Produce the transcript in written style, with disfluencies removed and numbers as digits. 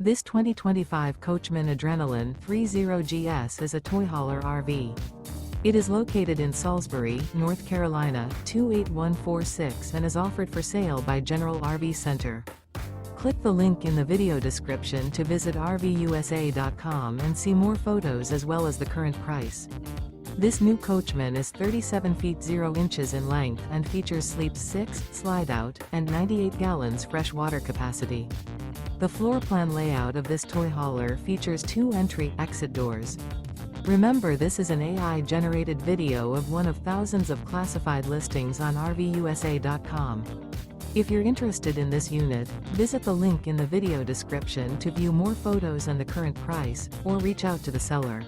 This 2025 Coachmen Adrenaline 30GS is a toy hauler RV. It is located in Salisbury, North Carolina, 28146 and is offered for sale by General RV Center. Click the link in the video description to visit RVUSA.com and see more photos as well as the current price. This new Coachmen is 37 feet 0 inches in length and features sleeps 6, slide-out, and 98 gallons fresh water capacity. The floor plan layout of this toy hauler features 2 entry-exit doors. Remember, this is an AI-generated video of one of thousands of classified listings on RVUSA.com. If you're interested in this unit, visit the link in the video description to view more photos and the current price, or reach out to the seller.